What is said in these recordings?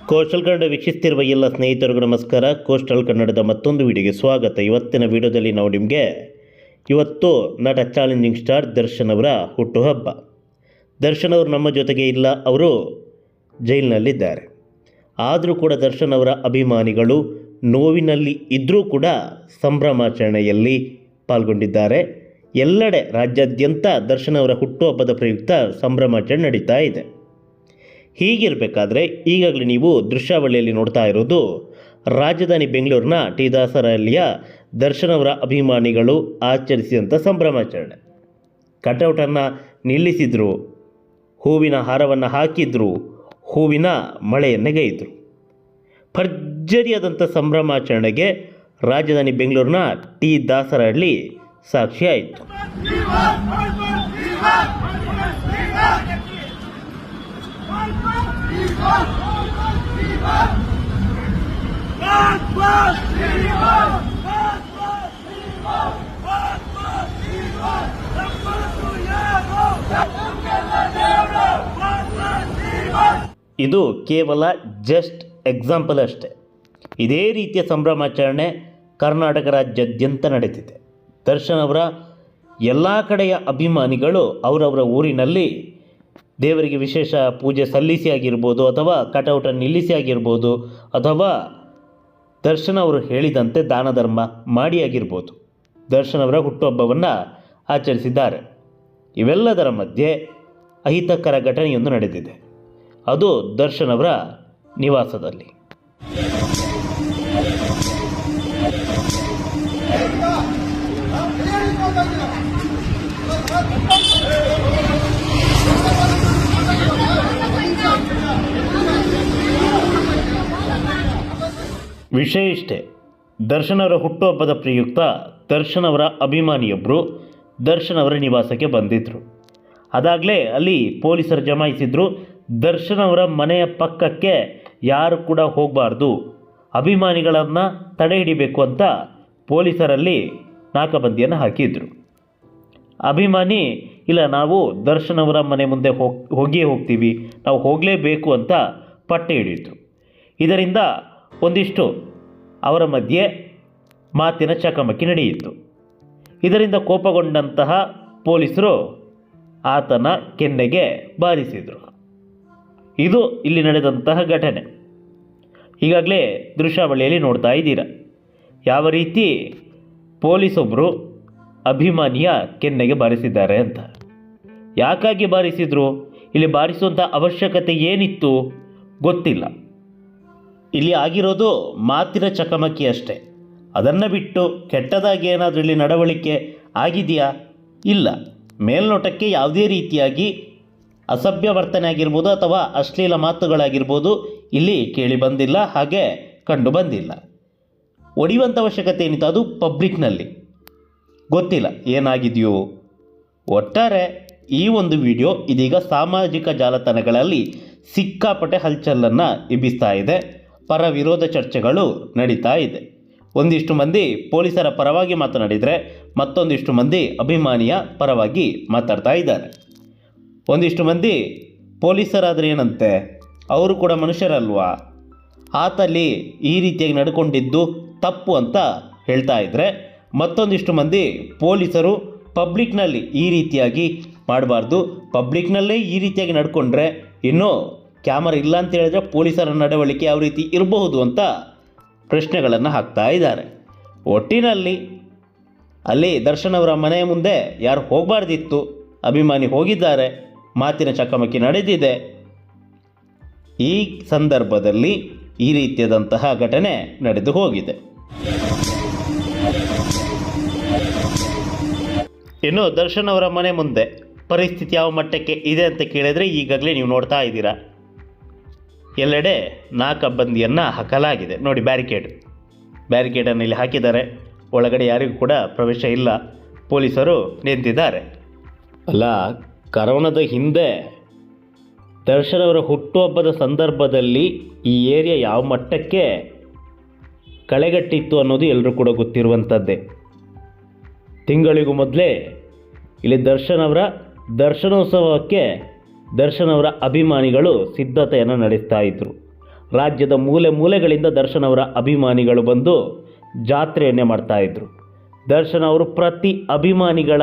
Coastal Kannada ವೀಕ್ಷಿಸ್ತಿರುವ ಎಲ್ಲ ಸ್ನೇಹಿತರಿಗೂ ನಮಸ್ಕಾರ. ಕೋಸ್ಟಲ್ ಕನ್ನಡದ ಮತ್ತೊಂದು ವಿಡಿಯೋಗೆ ಸ್ವಾಗತ. ಇವತ್ತಿನ ವಿಡಿಯೋದಲ್ಲಿ ನಾವು ನಿಮಗೆ ಇವತ್ತು ನಟ ಚಾಲೆಂಜಿಂಗ್ ಸ್ಟಾರ್ ದರ್ಶನ್ ಅವರ ಹುಟ್ಟುಹಬ್ಬ. ದರ್ಶನ್ ಅವರು ನಮ್ಮ ಜೊತೆಗೆ ಇಲ್ಲ, ಅವರು ಜೈಲಿನಲ್ಲಿದ್ದಾರೆ. ಆದರೂ ಕೂಡ ದರ್ಶನ್ ಅವರ ಅಭಿಮಾನಿಗಳು ನೋವಿನಲ್ಲಿ ಇದ್ದರೂ ಕೂಡ ಸಂಭ್ರಮಾಚರಣೆಯಲ್ಲಿ ಪಾಲ್ಗೊಂಡಿದ್ದಾರೆ. ಎಲ್ಲೆಡೆ ರಾಜ್ಯಾದ್ಯಂತ ದರ್ಶನ್ ಅವರ ಹುಟ್ಟುಹಬ್ಬದ ಪ್ರಯುಕ್ತ ಸಂಭ್ರಮಾಚರಣೆ ನಡೀತಾ ಇದೆ. ಹೀಗಿರಬೇಕಾದ್ರೆ ಈಗಾಗಲೇ ನೀವು ದೃಶ್ಯಾವಳಿಯಲ್ಲಿ ನೋಡ್ತಾ ಇರೋದು ರಾಜಧಾನಿ ಬೆಂಗಳೂರಿನ ಟಿ ದಾಸರಹಳ್ಳಿಯ ದರ್ಶನ್ ಅವರ ಅಭಿಮಾನಿಗಳು ಆಚರಿಸಿದಂಥ ಸಂಭ್ರಮಾಚರಣೆ. ಕಟೌಟನ್ನು ನಿಲ್ಲಿಸಿದ್ರು, ಹೂವಿನ ಹಾರವನ್ನು ಹಾಕಿದ್ರು, ಹೂವಿನ ಮಳೆಯನ್ನೆಗೈದರು. ಭರ್ಜರಿಯಾದಂಥ ಸಂಭ್ರಮಾಚರಣೆಗೆ ರಾಜಧಾನಿ ಬೆಂಗಳೂರಿನ ಟಿ ದಾಸರಹಳ್ಳಿ ಸಾಕ್ಷಿಯಾಯಿತು. ಇದು ಕೇವಲ ಜಸ್ಟ್ ಎಕ್ಸಾಂಪಲ್ ಅಷ್ಟೇ. ಇದೇ ರೀತಿಯ ಸಂಭ್ರಮಾಚರಣೆ ಕರ್ನಾಟಕ ರಾಜ್ಯಾದ್ಯಂತ ನಡೀತಿದೆ. ದರ್ಶನ್ ಅವರ ಎಲ್ಲ ಕಡೆಯ ಅಭಿಮಾನಿಗಳು ಅವರವರ ಊರಿನಲ್ಲಿ ದೇವರಿಗೆ ವಿಶೇಷ ಪೂಜೆ ಸಲ್ಲಿಸಿ ಆಗಿರ್ಬೋದು, ಅಥವಾ ಕಟೌಟನ್ನು ನಿಲ್ಲಿಸಿ ಆಗಿರ್ಬೋದು, ಅಥವಾ ದರ್ಶನ್ ಅವರು ಹೇಳಿದಂತೆ ದಾನ ಧರ್ಮ ಮಾಡಿ ಆಗಿರ್ಬೋದು, ದರ್ಶನ್ ಅವರ ಹುಟ್ಟುಹಬ್ಬವನ್ನು ಆಚರಿಸಿದ್ದಾರೆ. ಇವೆಲ್ಲದರ ಮಧ್ಯೆ ಅಹಿತಕರ ಘಟನೆಯೊಂದು ನಡೆದಿದೆ. ಅದು ದರ್ಶನ್ ಅವರ ನಿವಾಸದಲ್ಲಿ. ವಿಷಯ ಇಷ್ಟೇ, ದರ್ಶನ್ ಅವರ ಹುಟ್ಟುಹಬ್ಬದ ಪ್ರಯುಕ್ತ ದರ್ಶನ್ ಅವರ ಅಭಿಮಾನಿಯೊಬ್ಬರು ದರ್ಶನ್ ಅವರ ನಿವಾಸಕ್ಕೆ ಬಂದಿದ್ದರು. ಅದಾಗಲೇ ಅಲ್ಲಿ ಪೊಲೀಸರು ಜಮಾಯಿಸಿದ್ರು. ದರ್ಶನ್ ಅವರ ಮನೆಯ ಪಕ್ಕಕ್ಕೆ ಯಾರು ಕೂಡ ಹೋಗಬಾರ್ದು, ಅಭಿಮಾನಿಗಳನ್ನು ತಡೆ ಹಿಡಿಬೇಕು ಅಂತ ಪೊಲೀಸರಲ್ಲಿ ನಾಕಾಬಂದಿಯನ್ನು ಹಾಕಿದ್ರು. ಅಭಿಮಾನಿ ಇಲ್ಲ, ನಾವು ದರ್ಶನ್ ಅವರ ಮನೆ ಮುಂದೆ ಹೋಗಿಯೇ ಹೋಗ್ತೀವಿ, ನಾವು ಹೋಗಲೇಬೇಕು ಅಂತ ಪಟ್ಟೆ ಹಿಡಿಯಿತು. ಇದರಿಂದ ಒಂದಿಷ್ಟು ಅವರ ಮಧ್ಯೆ ಮಾತಿನ ಚಕಮಕಿ ನಡೆಯಿತು. ಇದರಿಂದ ಕೋಪಗೊಂಡಂತಹ ಪೊಲೀಸರು ಆತನ ಕೆನ್ನೆಗೆ ಬಾರಿಸಿದರು. ಇದು ಇಲ್ಲಿ ನಡೆದಂತಹ ಘಟನೆ. ಈಗಾಗಲೇ ದೃಶ್ಯಾವಳಿಯಲ್ಲಿ ನೋಡ್ತಾ ಇದ್ದೀರಾ ಯಾವ ರೀತಿ ಪೊಲೀಸೊಬ್ಬರು ಅಭಿಮಾನಿಯ ಕೆನ್ನೆಗೆ ಬಾರಿಸಿದ್ದಾರೆ ಅಂತ. ಯಾಕಾಗಿ ಬಾರಿಸಿದರು, ಇಲ್ಲಿ ಬಾರಿಸುವಂಥ ಅವಶ್ಯಕತೆ ಏನಿತ್ತು ಗೊತ್ತಿಲ್ಲ. ಇಲ್ಲಿ ಆಗಿರೋದು ಮಾತಿನ ಚಕಮಕಿ ಅಷ್ಟೇ. ಅದನ್ನು ಬಿಟ್ಟು ಕೆಟ್ಟದಾಗಿ ಏನಾದರೂ ಇಲ್ಲಿ ನಡವಳಿಕೆ ಆಗಿದೆಯಾ? ಇಲ್ಲ. ಮೇಲ್ನೋಟಕ್ಕೆ ಯಾವುದೇ ರೀತಿಯಾಗಿ ಅಸಭ್ಯ ವರ್ತನೆ ಆಗಿರ್ಬೋದು ಅಥವಾ ಅಶ್ಲೀಲ ಮಾತುಗಳಾಗಿರ್ಬೋದು ಇಲ್ಲಿ ಕೇಳಿ ಬಂದಿಲ್ಲ, ಹಾಗೆ ಕಂಡು ಬಂದಿಲ್ಲ. ಹೊಡೆಯುವಂಥ ಅವಶ್ಯಕತೆ ಏನಿತ್ತು, ಅದು ಪಬ್ಲಿಕ್ನಲ್ಲಿ. ಗೊತ್ತಿಲ್ಲ ಏನಾಗಿದೆಯೋ. ಒಟ್ಟಾರೆ ಈ ಒಂದು ವಿಡಿಯೋ ಇದೀಗ ಸಾಮಾಜಿಕ ಜಾಲತಾಣಗಳಲ್ಲಿ ಸಿಕ್ಕಾಪಟ್ಟೆ ಹಲ್ಚಲನ್ನು ಎಬ್ಬಿಸ್ತಾ ಇದೆ. ಪರ ವಿರೋಧ ಚರ್ಚೆಗಳು ನಡೀತಾ ಇದೆ. ಒಂದಿಷ್ಟು ಮಂದಿ ಪೊಲೀಸರ ಪರವಾಗಿ ಮಾತನಾಡಿದರೆ ಮತ್ತೊಂದಿಷ್ಟು ಮಂದಿ ಅಭಿಮಾನಿಯ ಪರವಾಗಿ ಮಾತಾಡ್ತಾ ಇದ್ದಾರೆ. ಒಂದಿಷ್ಟು ಮಂದಿ ಪೊಲೀಸರಾದರೆ ಏನಂತೆ, ಅವರು ಕೂಡ ಮನುಷ್ಯರಲ್ವಾ, ಆತಲ್ಲಿ ಈ ರೀತಿಯಾಗಿ ನಡ್ಕೊಂಡಿದ್ದು ತಪ್ಪು ಅಂತ ಹೇಳ್ತಾ ಇದ್ದರೆ, ಮತ್ತೊಂದಿಷ್ಟು ಮಂದಿ ಪೊಲೀಸರು ಪಬ್ಲಿಕ್ನಲ್ಲಿ ಈ ರೀತಿಯಾಗಿ ಮಾಡಬಾರ್ದು, ಪಬ್ಲಿಕ್ನಲ್ಲೇ ಈ ರೀತಿಯಾಗಿ ನಡ್ಕೊಂಡ್ರೆ ಇನ್ನೂ ಕ್ಯಾಮರಾ ಇಲ್ಲ ಅಂತ ಹೇಳಿದ್ರೆ ಪೊಲೀಸರ ನಡವಳಿಕೆ ಯಾವ ರೀತಿ ಇರಬಹುದು ಅಂತ ಪ್ರಶ್ನೆಗಳನ್ನು ಹಾಕ್ತಾ ಇದ್ದಾರೆ. ಒಟ್ಟಿನಲ್ಲಿ ಅಲ್ಲಿ ದರ್ಶನ್ ಅವರ ಮನೆಯ ಮುಂದೆ ಯಾರು ಹೋಗಬಾರ್ದಿತ್ತು, ಅಭಿಮಾನಿ ಹೋಗಿದ್ದಾರೆ, ಮಾತಿನ ಚಕಮಕಿ ನಡೆದಿದೆ. ಈ ಸಂದರ್ಭದಲ್ಲಿ ಈ ರೀತಿಯಾದಂತಹ ಘಟನೆ ನಡೆದು ಹೋಗಿದೆ. ಇನ್ನು ದರ್ಶನ್ ಅವರ ಮನೆ ಮುಂದೆ ಪರಿಸ್ಥಿತಿ ಯಾವ ಮಟ್ಟಕ್ಕೆ ಇದೆ ಅಂತ ಕೇಳಿದರೆ ಈಗಾಗಲೇ ನೀವು ನೋಡ್ತಾ ಇದ್ದೀರಾ. ಎಲ್ಲೆಡೆ ನಾಕಾಬಂದಿಯನ್ನು ಹಾಕಲಾಗಿದೆ. ನೋಡಿ, ಬ್ಯಾರಿಕೇಡನ್ನು ಇಲ್ಲಿ ಹಾಕಿದ್ದಾರೆ. ಒಳಗಡೆ ಯಾರಿಗೂ ಕೂಡ ಪ್ರವೇಶ ಇಲ್ಲ. ಪೊಲೀಸರು ನಿಂತಿದ್ದಾರೆ. ಅಲ್ಲ, ಕರೋನಾದ ಹಿಂದೆ ದರ್ಶನ್ ಅವರ ಹುಟ್ಟುಹಬ್ಬದ ಸಂದರ್ಭದಲ್ಲಿ ಈ ಏರಿಯಾ ಯಾವ ಮಟ್ಟಕ್ಕೆ ಕಳೆಗಟ್ಟಿತ್ತು ಅನ್ನೋದು ಎಲ್ಲರೂ ಕೂಡ ಗೊತ್ತಿರುವಂಥದ್ದೇ. ತಿಂಗಳಿಗೂ ಮೊದಲೇ ಇಲ್ಲಿ ದರ್ಶನೋತ್ಸವಕ್ಕೆ ದರ್ಶನ್ ಅವರ ಅಭಿಮಾನಿಗಳು ಸಿದ್ಧತೆಯನ್ನು ನಡೆಸ್ತಾ ಇದ್ದರು. ರಾಜ್ಯದ ಮೂಲೆ ಮೂಲೆಗಳಿಂದ ದರ್ಶನ್ ಅವರ ಅಭಿಮಾನಿಗಳು ಬಂದು ಜಾತ್ರೆಯನ್ನೇ ಮಾಡ್ತಾಯಿದ್ರು. ದರ್ಶನ್ ಅವರು ಪ್ರತಿ ಅಭಿಮಾನಿಗಳ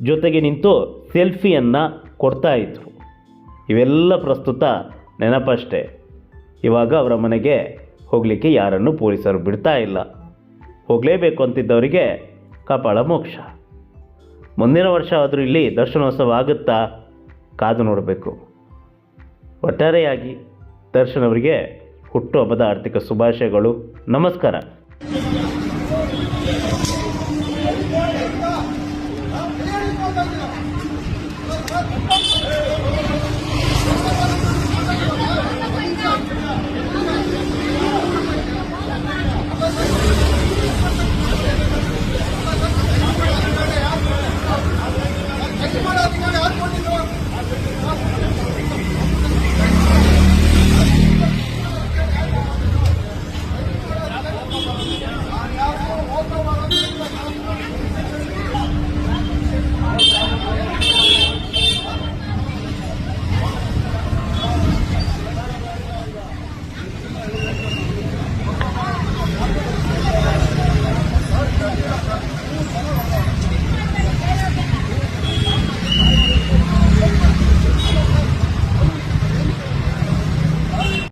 ಜೊತೆಗೆ ನಿಂತು ಸೆಲ್ಫಿಯನ್ನು ಕೊಡ್ತಾಯಿದ್ರು. ಇವೆಲ್ಲ ಪ್ರಸ್ತುತ ನೆನಪಷ್ಟೇ. ಇವಾಗ ಅವರ ಮನೆಗೆ ಹೋಗಲಿಕ್ಕೆ ಯಾರನ್ನು ಪೊಲೀಸರು ಬಿಡ್ತಾ ಇಲ್ಲ. ಹೋಗಲೇಬೇಕು ಅಂತಿದ್ದವರಿಗೆ ಕಪಾಳ ಮೋಕ್ಷ. ಮುಂದಿನ ವರ್ಷ ಆದರೂ ಇಲ್ಲಿ ದರ್ಶನೋತ್ಸವ ಆಗುತ್ತಾ ಕಾದು ನೋಡಬೇಕು. ಒಟ್ಟಾರೆಯಾಗಿ ದರ್ಶನ್ ಅವರಿಗೆ ಹುಟ್ಟುಹಬ್ಬದ ಆರ್ಥಿಕ ಶುಭಾಶಯಗಳು. ನಮಸ್ಕಾರ. Hey!